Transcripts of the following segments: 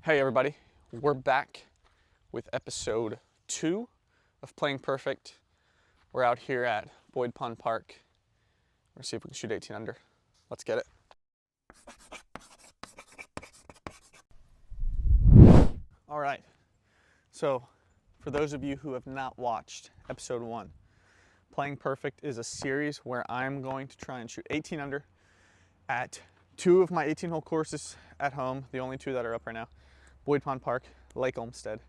Hey everybody, we're back with episode 2 of Playing Perfect. We're out here at Boyd Pond Park. We're gonna see if we can shoot 18 under. Let's get it. All right, so for those of you who have not watched episode 1, Playing Perfect is a series where I'm going to try and shoot 18 under at 2 of my 18-hole courses at home, the only 2 that are up right now. Boyd Pond Park, Lake Olmsted.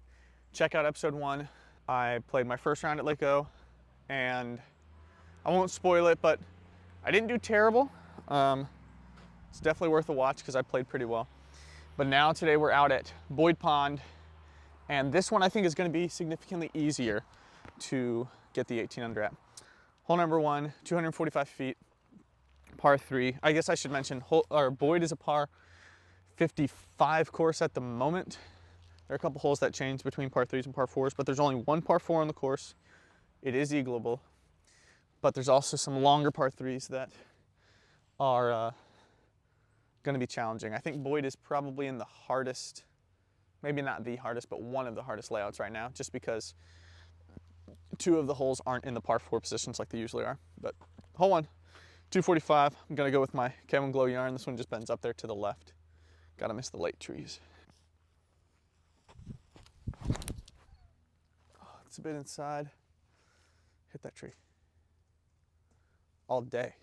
Check out episode 1. I played my first round at Lake O, and I won't spoil it, but I didn't do terrible. It's definitely worth a watch because I played pretty well. But now today we're out at Boyd Pond, and this one I think is going to be significantly easier to get the 18 under at. Hole number 1, 245 feet, par 3. I guess I should mention Boyd is a par 55 course at the moment. There are a couple holes that change between par 3s and par 4s, but there's only one par 4 on the course. It is eagleable, but there's also some longer par 3s that are going to be challenging. I think Boyd is probably in the hardest, maybe not the hardest, but one of the hardest layouts right now, just because 2 of the holes aren't in the par 4 positions like they usually are. But hole 1, 245. I'm going to go with my Kevin Glow yarn. This one just bends up there to the left. Gotta miss the late trees. Oh, it's a bit inside. Hit that tree. All day.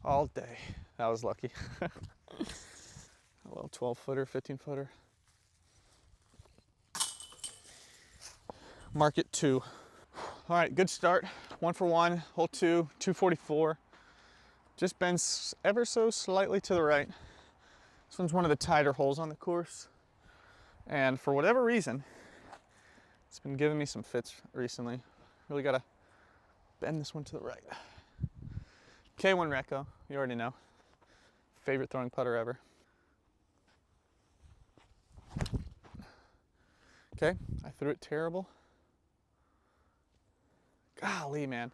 All day. That was lucky. A little 12-footer, 15-footer. Mark it 2. All right, good start. 1 for 1. Hole 2, 244. Just bends ever so slightly to the right. This one's one of the tighter holes on the course. And for whatever reason, it's been giving me some fits recently. Really gotta bend this one to the right. K1 Reko, you already know. Favorite throwing putter ever. Okay, I threw it terrible. Golly, man.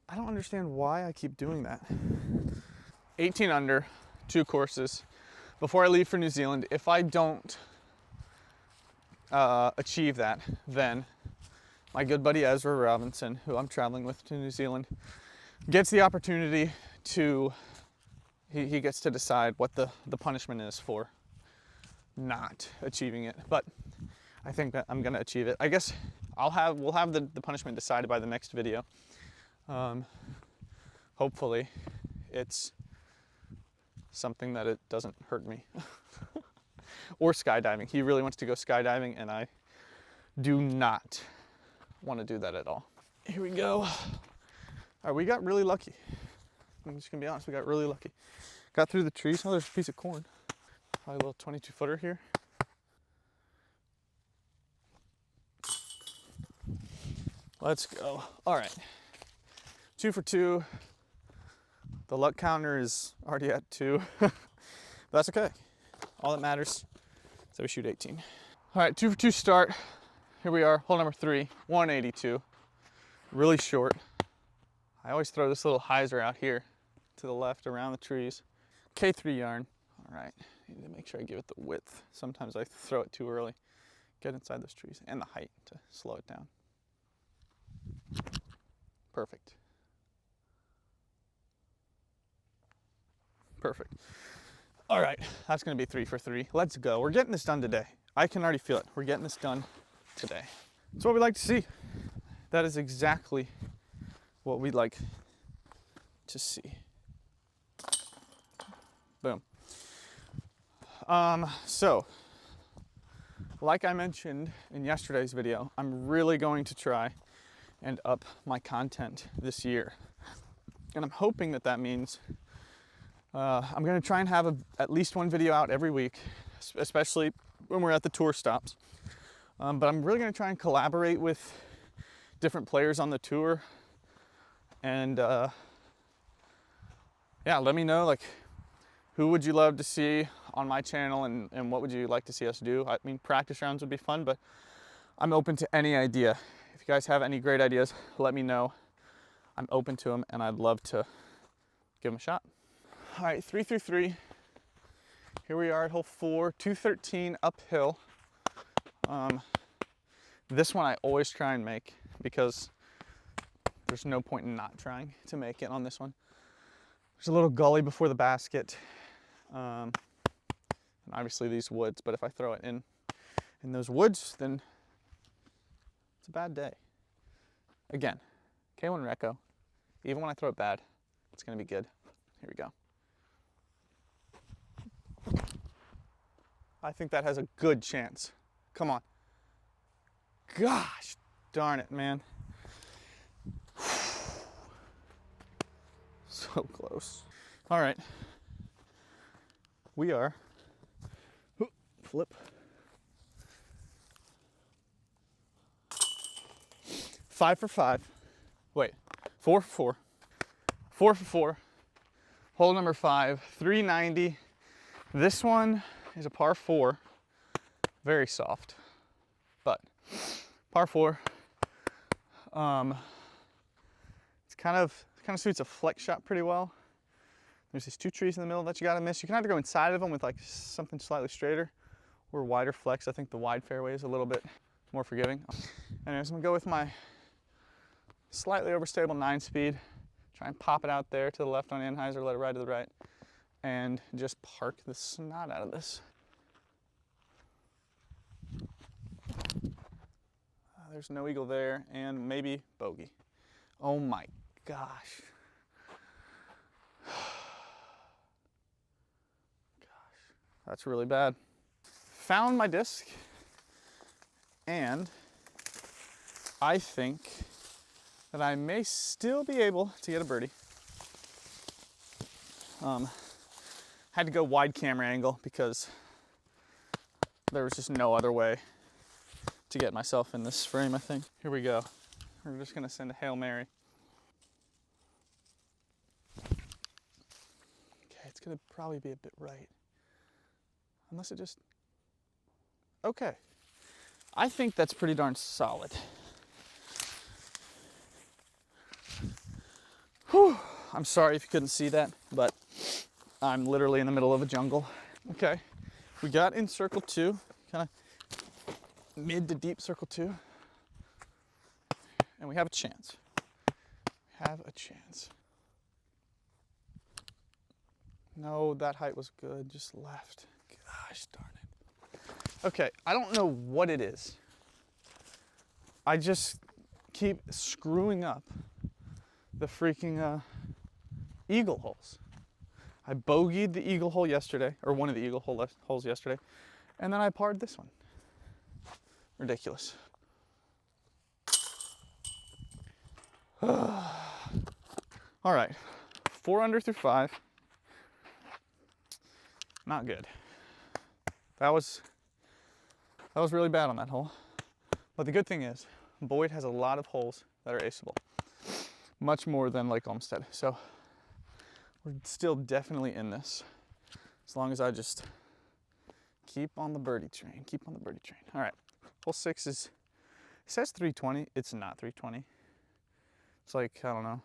I don't understand why I keep doing that. 18 under, 2 courses. Before I leave for New Zealand, if I don't achieve that, then my good buddy Ezra Robinson, who I'm traveling with to New Zealand, gets the opportunity to, he gets to decide what the punishment is for not achieving it. But I think that I'm gonna achieve it. I guess we'll have the punishment decided by the next video. Hopefully it's something that it doesn't hurt me. Or skydiving. He really wants to go skydiving, and I do not want to do that at all. Here we go. All right, we got really lucky. I'm just gonna be honest, we got really lucky. Got through the trees. Oh, there's a piece of corn. Probably a little 22-footer here. Let's go. All right, 2 for 2. The luck counter is already at 2. But that's okay. All that matters is that we shoot 18. All right, 2 for 2 start. Here we are, hole number 3, 182. Really short. I always throw this little hyzer out here to the left around the trees. K3 yarn. All right, need to make sure I give it the width. Sometimes I throw it too early. Get inside those trees, and the height to slow it down. Perfect. Perfect. All right, that's gonna be 3 for 3. Let's go. We're getting this done today. I can already feel it. We're getting this done today. That's what we like to see. That is exactly what we like to see. Boom. So, like I mentioned in yesterday's video, I'm really going to try and up my content this year. And I'm hoping that means I'm going to try and have at least 1 video out every week, especially when we're at the tour stops. But I'm really going to try and collaborate with different players on the tour. And yeah, let me know, like, who would you love to see on my channel, and what would you like to see us do? I mean, practice rounds would be fun, but I'm open to any idea. If you guys have any great ideas, let me know. I'm open to them, and I'd love to give them a shot. All right, 3 through 3. Here here we are at hole 4, 213 uphill. This one I always try and make because there's no point in not trying to make it on this one. There's a little gully before the basket. And obviously these woods, but if I throw it in those woods, then it's a bad day. Again, K1 Reko, even when I throw it bad, it's gonna be good. Here we go. I think that has a good chance. Come on. Gosh darn it, man. So close. All right. We are, flip. 5 for 5. Wait, 4 for 4. 4 for 4. Hole number 5, 390. This one is a par 4. Very soft, but par 4. It's kind of suits a flex shot pretty well. There's these 2 trees in the middle that you gotta miss. You can either go inside of them with like something slightly straighter or wider flex. I think the wide fairway is a little bit more forgiving. Anyways, I'm gonna go with my slightly overstable 9-speed. Try and pop it out there to the left on Anheuser, let it ride to the right, and just park the snot out of this. There's no eagle there, and maybe bogey. Oh my gosh. That's really bad. Found my disc, and I think that I may still be able to get a birdie. Had to go wide camera angle because there was just no other way to get myself in this frame, I think. Here we go. We're just gonna send a Hail Mary. Okay, it's gonna probably be a bit right. Unless it just, okay. I think that's pretty darn solid. Whew. I'm sorry if you couldn't see that, but I'm literally in the middle of a jungle. Okay, we got in circle 2, kind of mid to deep circle 2. And we have a chance. We have a chance. No, that height was good, just left. Gosh darn it. Okay, I don't know what it is. I just keep screwing up the freaking eagle holes. I bogeyed the eagle hole yesterday, or one of the eagle holes yesterday, and then I parred this one. Ridiculous. All right, 4 under through 5. Not good. That was really bad on that hole. But the good thing is, Boyd has a lot of holes that are aceable. Much more than Lake Olmsted. So we're still definitely in this. As long as I just keep on the birdie train, keep on the birdie train. All right, hole 6 is, it says 320. It's not 320. It's like, I don't know,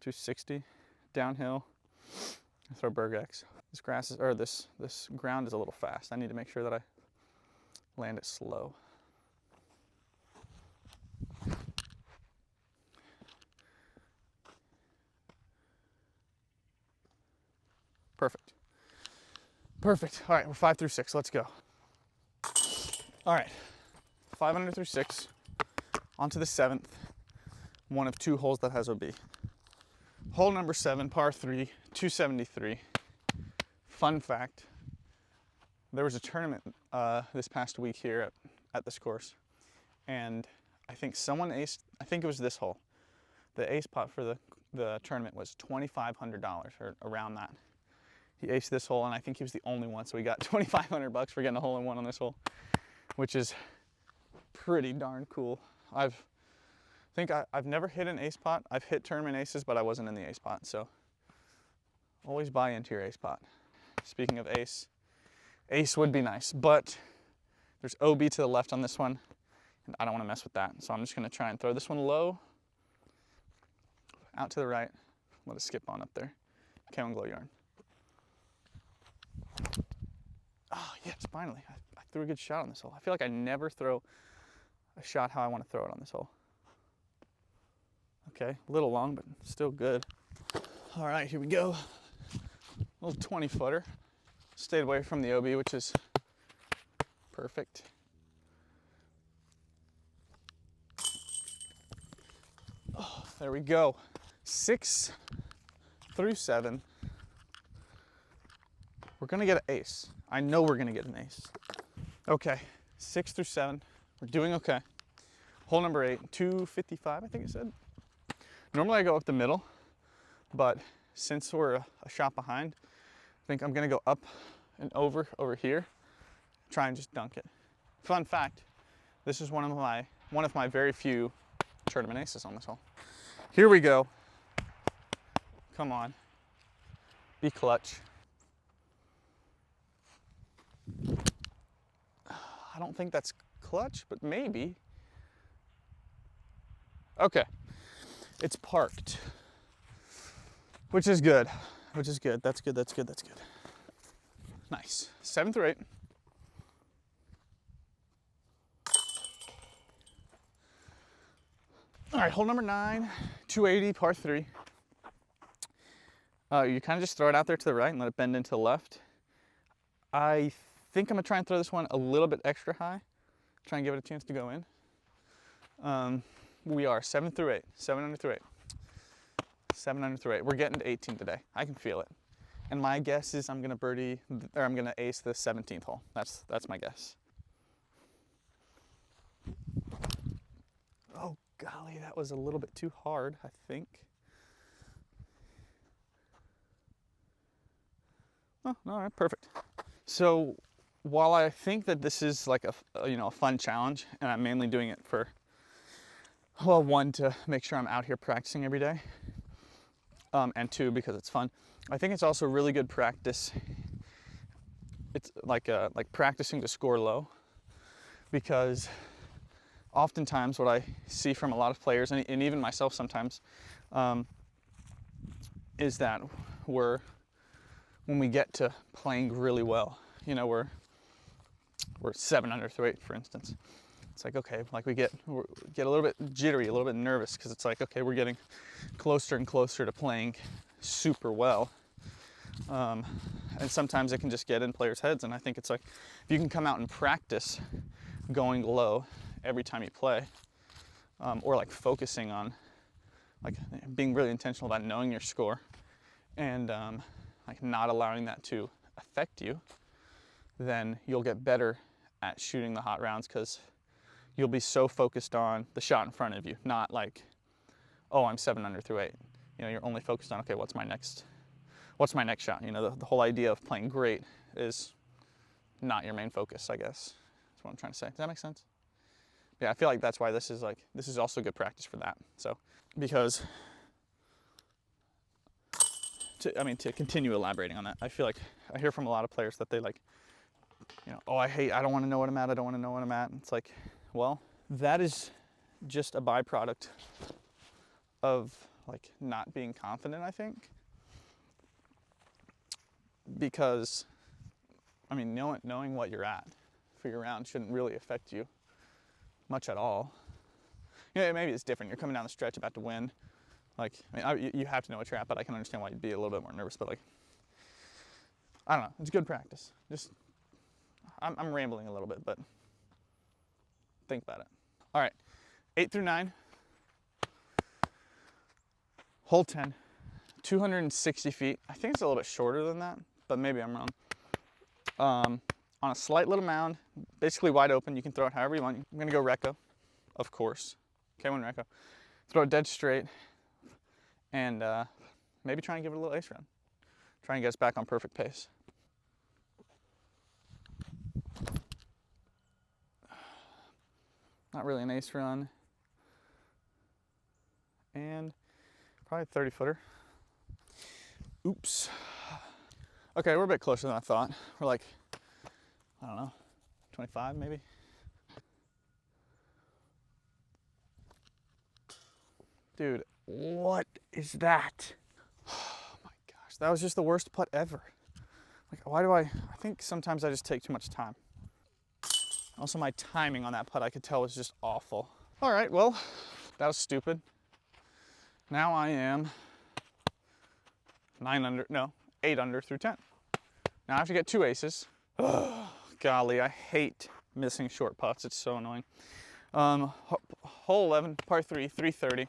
260 downhill. I throw Berg-X. This grass is, or this ground is a little fast. I need to make sure that I land it slow. Perfect. Perfect. All right, we're 5 through 6. Let's go. All right, 5 under through 6. On to the 7th. One of 2 holes that has OB. Hole number 7, par 3, 273. Fun fact, there was a tournament this past week here at this course, and I think someone aced, I think it was this hole. The ace pot for the tournament was $2,500 or around that. He aced this hole, and I think he was the only one, so he got $2,500 for getting a hole in one on this hole, which is pretty darn cool. I've never hit an ace pot. I've hit tournament aces, but I wasn't in the ace pot, so always buy into your ace pot. Speaking of ace, ace would be nice, but there's OB to the left on this one, and I don't want to mess with that, so I'm just going to try and throw this one low, out to the right, let it skip on up there. K1 glow yarn. finally, I threw a good shot on this hole. I feel like I never throw a shot how I want to throw it on this hole. Okay, a little long, but still good. All right, here we go. A little 20-footer. Stayed away from the OB, which is perfect. Oh, there we go. 6 through 7. We're gonna get an ace. I know we're gonna get an ace. Okay, 6 through 7. We're doing okay. Hole number 8, 255, I think it said. Normally I go up the middle, but since we're a shot behind, I think I'm gonna go up and over here, try and just dunk it. Fun fact, this is one of my very few tournament aces on this hole. Here we go. Come on, be clutch. I don't think that's clutch, but maybe. Okay, it's parked, which is good, That's good. Nice. 7 through 8. All right, hole number 9, 280, par 3. You kind of just throw it out there to the right and let it bend into the left. I think I'm gonna try and throw this one a little bit extra high, try and give it a chance to go in. We are 7 through 8, 7 under through 8. 7 under through 8. We're getting to 18 today. I can feel it. And my guess is I'm gonna ace the 17th hole. That's my guess. Oh golly, that was a little bit too hard, I think. Oh, all right, perfect. So while I think that this is like a fun challenge, and I'm mainly doing it for, well, 1, to make sure I'm out here practicing every day, and 2, because it's fun. I think it's also really good practice. It's like practicing to score low, because oftentimes what I see from a lot of players, and even myself sometimes, is that when we get to playing really well, you know, we're 7 under through 8, for instance. It's like, okay, like we get a little bit jittery, a little bit nervous, because it's like, okay, we're getting closer and closer to playing super well. And sometimes it can just get in players' heads, and I think it's like, if you can come out and practice going low every time you play, or like focusing on, like being really intentional about knowing your score, and like not allowing that to affect you, then you'll get better at shooting the hot rounds, because you'll be so focused on the shot in front of you, not like, oh, I'm 7 under through 8. You know, you're only focused on, okay, what's my next shot? You know, the whole idea of playing great is not your main focus, I guess. That's what I'm trying to say. Does that make sense? Yeah, I feel like that's why this is also good practice for that. So, because to continue elaborating on that, I feel like I hear from a lot of players that they like, you know, oh, I don't want to know what I'm at. And it's like, well, that is just a byproduct of like not being confident, I think. Because, I mean, knowing what you're at for your round shouldn't really affect you much at all. You know, maybe it's different. You're coming down the stretch about to win. Like, I mean, you have to know what you're at, but I can understand why you'd be a little bit more nervous. But like, I don't know. It's good practice. Just, I'm rambling a little bit, but think about it. All right, 8 through 9. Hole 10, 260 feet. I think it's a little bit shorter than that, but maybe I'm wrong. On a slight little mound, basically wide open. You can throw it however you want. I'm gonna go Reko, of course. K1 Reko. Throw it dead straight, and maybe try and give it a little ace run. Try and get us back on perfect pace. Not really an ace run. And probably a 30-footer. Oops. Okay, we're a bit closer than I thought. We're like, I don't know, 25 maybe? Dude, what is that? Oh my gosh, that was just the worst putt ever. Like, why do I think sometimes I just take too much time. Also, my timing on that putt, I could tell, was just awful. All right, well, that was stupid. Now I am 8 under through 10. Now I have to get 2 aces. Oh, golly, I hate missing short putts. It's so annoying. Hole 11, par 3, 330.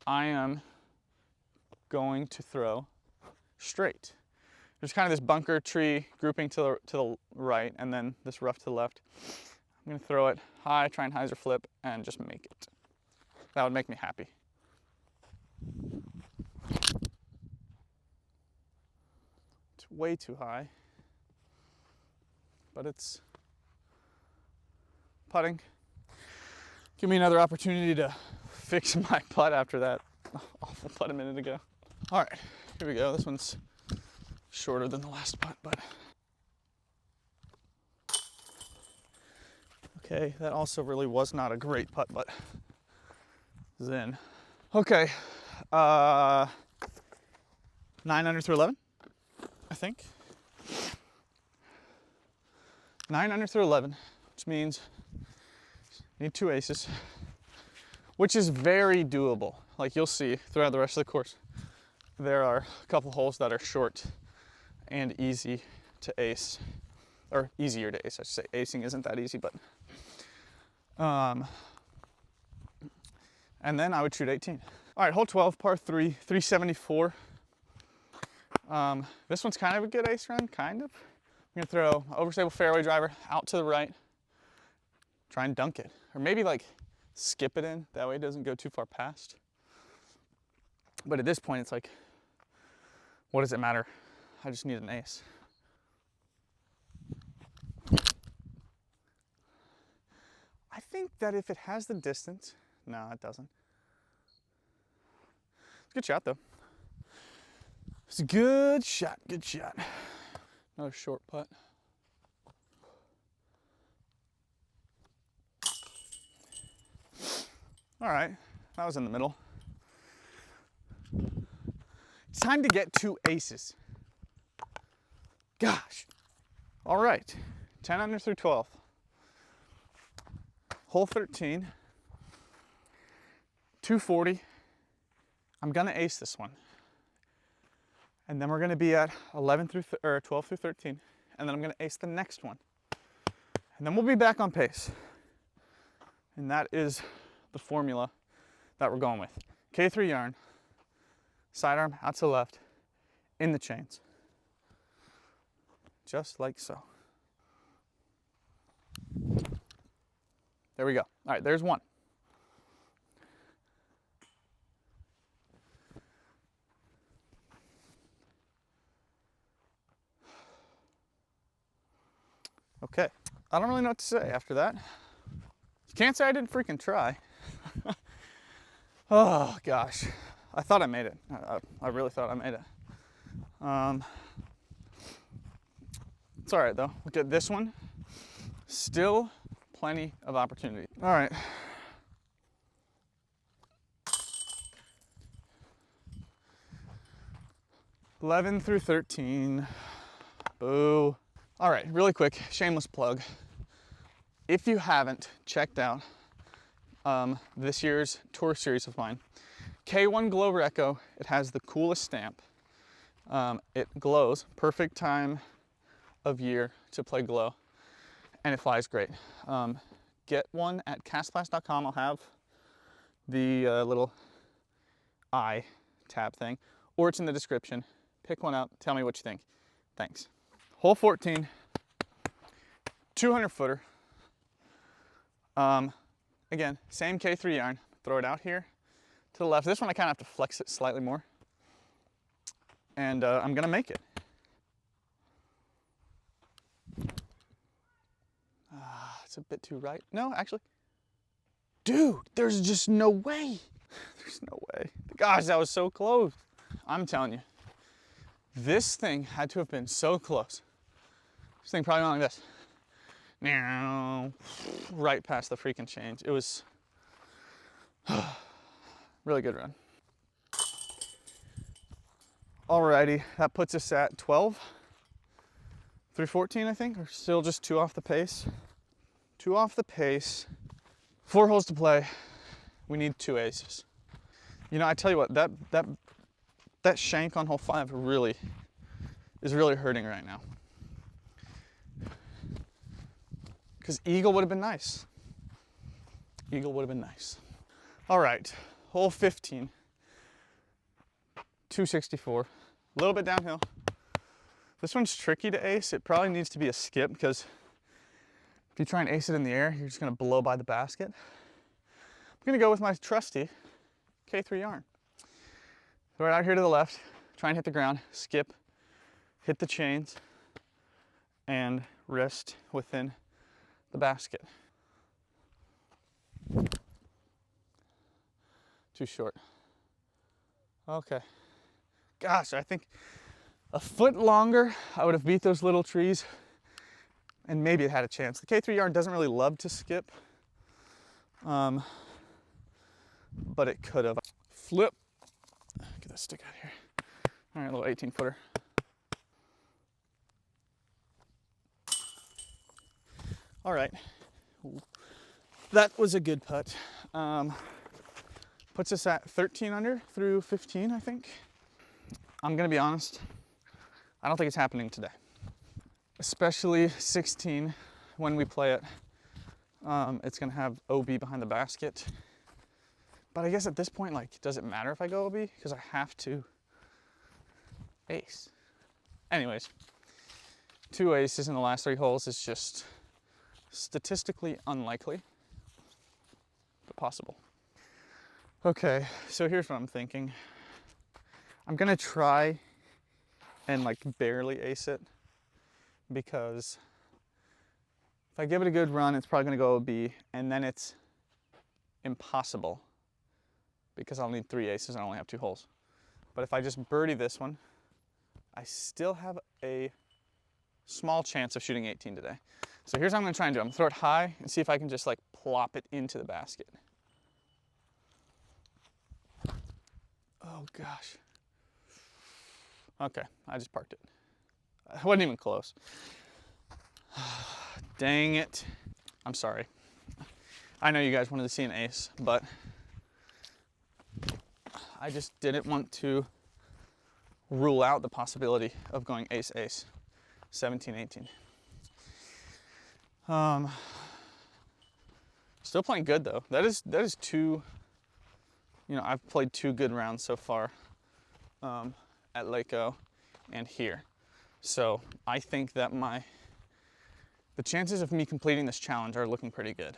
I am going to throw straight. There's kind of this bunker tree grouping to the right, and then this rough to the left. I'm gonna throw it high, try and hyzer flip, and just make it. That would make me happy. It's way too high, but it's putting. Give me another opportunity to fix my putt after that awful putt a minute ago. All right, here we go. This one's shorter than the last putt, but okay, that also really was not a great putt, but it's in. Okay, 9 under through 11, I think. 9 under through 11, which means need 2 aces, which is very doable. Like you'll see throughout the rest of the course, there are a couple holes that are short and easy to ace, or easier to ace, I should say. Acing isn't that easy, but and then I would shoot 18. All right, hole 12, par 3, 374. This one's kind of a good ace run, kind of. I'm gonna throw overstable fairway driver out to the right, try and dunk it, or maybe like skip it in, that way it doesn't go too far past. But at this point, it's like, what does it matter? I just need an ace. I think that if it has the distance, no, it doesn't. It's a good shot though. It's a good shot, good shot. Another short putt. All right, that was in the middle. It's time to get 2 aces. Gosh. All right, 10 under through 12. Hole 13, 240. I'm gonna ace this one. And then we're gonna be at 12 through 13. And then I'm gonna ace the next one. And then we'll be back on pace. And that is the formula that we're going with. K3 yarn, sidearm out to the left, in the chains. Just like so. There we go. All right, there's one. Okay, I don't really know what to say after that. You can't say I didn't freaking try. Oh gosh, I thought I made it. I really thought I made it. It's all right though. Look at this one. Still plenty of opportunity. All right. $11 through 13. Boo. All right, really quick, shameless plug. If you haven't checked out this year's tour series of mine, K1 Glow Reko, it has the coolest stamp. It glows, perfect time of year to play glow, and it flies great. Get one at castclass.com. I'll have the little eye tab thing, or it's in the description. Pick one up, tell me what you think. Thanks. Hole 14, 200 footer. Again, same K3 yarn, throw it out here to the left. This one I kind of have to flex it slightly more. And I'm gonna make it. It's a bit too right. No, actually. Dude, there's just no way. There's no way. Gosh, that was so close. I'm telling you, this thing had to have been so close. This thing probably went like this. Now, right past the freaking chains. It was really good run. Alrighty, that puts us at 12. 314, I think, or still just 2 off the pace. 2 off the pace, 4 holes to play. We need 2 aces. You know, I tell you what, that shank on hole 5 is really hurting right now. Because eagle would have been nice. Eagle would have been nice. All right, hole 15, 264, a little bit downhill. This one's tricky to ace. It probably needs to be a skip because if you try and ace it in the air, you're just gonna blow by the basket. I'm gonna go with my trusty K3 yarn. So right out here to the left, try and hit the ground, skip, hit the chains, and rest within the basket. Too short. Okay. Gosh, I think a foot longer, I would have beat those little trees and maybe it had a chance. The K3 yarn doesn't really love to skip, but it could have. Flip. Get that stick out of here. All right, a little 18-footer. All right, that was a good putt. Puts us at 13 under through 15, I think. I'm gonna be honest, I don't think it's happening today. Especially 16, when we play it, it's gonna have OB behind the basket. But I guess at this point, like, does it matter if I go OB? Because I have to ace. Anyways, 2 aces in the last 3 holes is just statistically unlikely, but possible. Okay, so here's what I'm thinking. I'm gonna try and like barely ace it because if I give it a good run, it's probably gonna go OB, and then it's impossible because I'll need 3 aces and I only have 2 holes. But if I just birdie this one, I still have a small chance of shooting 18 today. So here's what I'm gonna try and do. I'm gonna throw it high and see if I can just like plop it into the basket. Oh gosh. Okay, I just parked it. I wasn't even close. Dang it. I'm sorry. I know you guys wanted to see an ace, but I just didn't want to rule out the possibility of going ace-ace, 17-18. Still playing good though. That is 2, you know, I've played 2 good rounds so far at Reko and here. So I think that the chances of me completing this challenge are looking pretty good.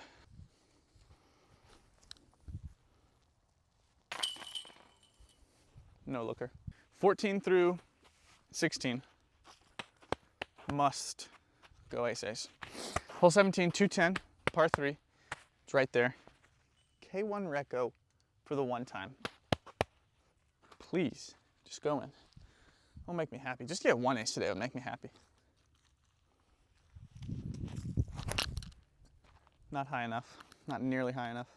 No looker. 14 through 16 must go ace-ace. Hole 17, 210, par 3. It's right there. K1 Reko for the 1 time. Please, just go in. It'll make me happy. Just get 1 ace today, it'll make me happy. Not high enough. Not nearly high enough.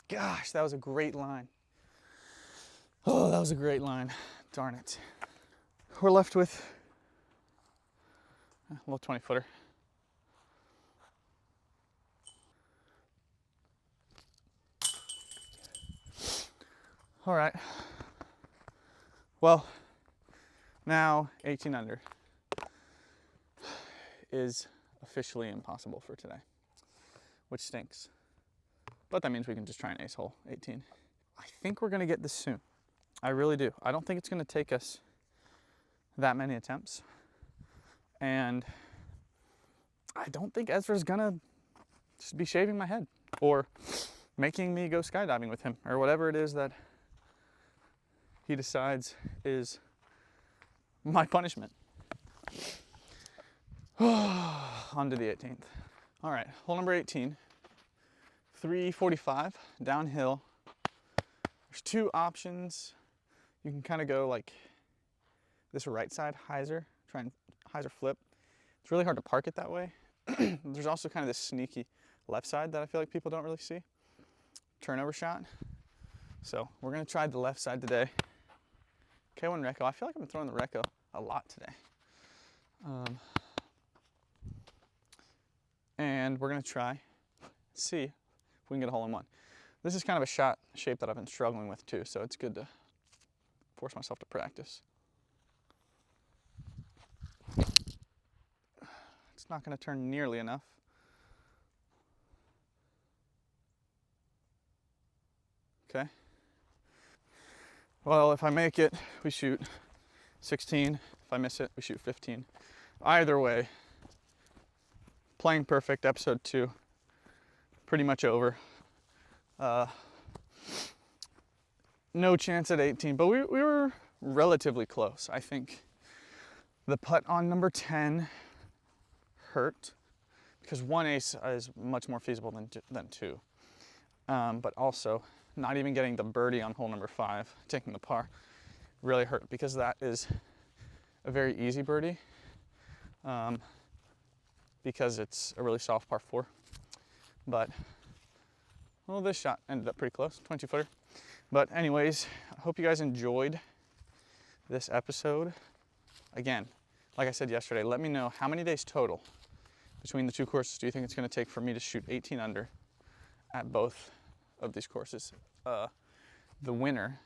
Gosh, that was a great line. Oh, that was a great line. Darn it. We're left with a little 20-footer. All right. Well, now 18 under is officially impossible for today, which stinks. But that means we can just try an ace hole 18. I think we're gonna get this soon. I really do. I don't think it's gonna take us that many attempts. And I don't think Ezra's gonna just be shaving my head or making me go skydiving with him or whatever it is that he decides is my punishment. On to the 18th. All right, hole number 18, 345, downhill. There's 2 options. You can kind of go like this right side, hyzer, try and hyzer flip. It's really hard to park it that way. There's also kind of this sneaky left side that I feel like people don't really see. Turnover shot. So we're gonna try the left side today. K1 Reko. I feel like I've been throwing the Reko a lot today. And we're gonna try, see if we can get a hole in one. This is kind of a shot shape that I've been struggling with too, so it's good to force myself to practice. It's not gonna turn nearly enough. Okay. Well, if I make it, we shoot 16. If I miss it, we shoot 15. Either way, Playing Perfect, episode 2, pretty much over. No chance at 18, but we were relatively close. I think the putt on number 10 hurt because 1 ace is much more feasible than 2. But also, not even getting the birdie on hole number 5, taking the par, really hurt because that is a very easy birdie because it's a really soft par 4. But, well, this shot ended up pretty close, 22-footer. But anyways, I hope you guys enjoyed this episode. Again, like I said yesterday, let me know how many days total between the 2 courses do you think it's going to take for me to shoot 18 under at both of these courses. The winner,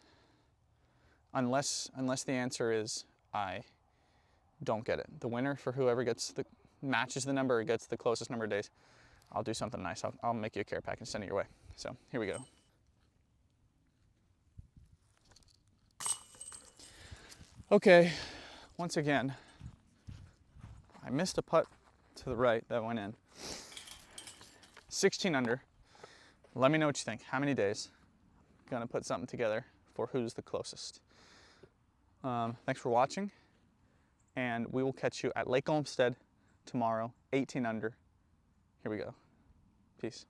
unless the answer is I don't get it, the winner for whoever matches the number or gets the closest number of days, I'll do something nice. I'll make you a care pack and send it your way. So here we go. Okay, once again, I missed a putt to the right that went in. 16 under. Let me know what you think. How many days? Gonna put something together for who's the closest. Thanks for watching, and we will catch you at Lake Olmsted tomorrow, 18 under. Here we go. Peace.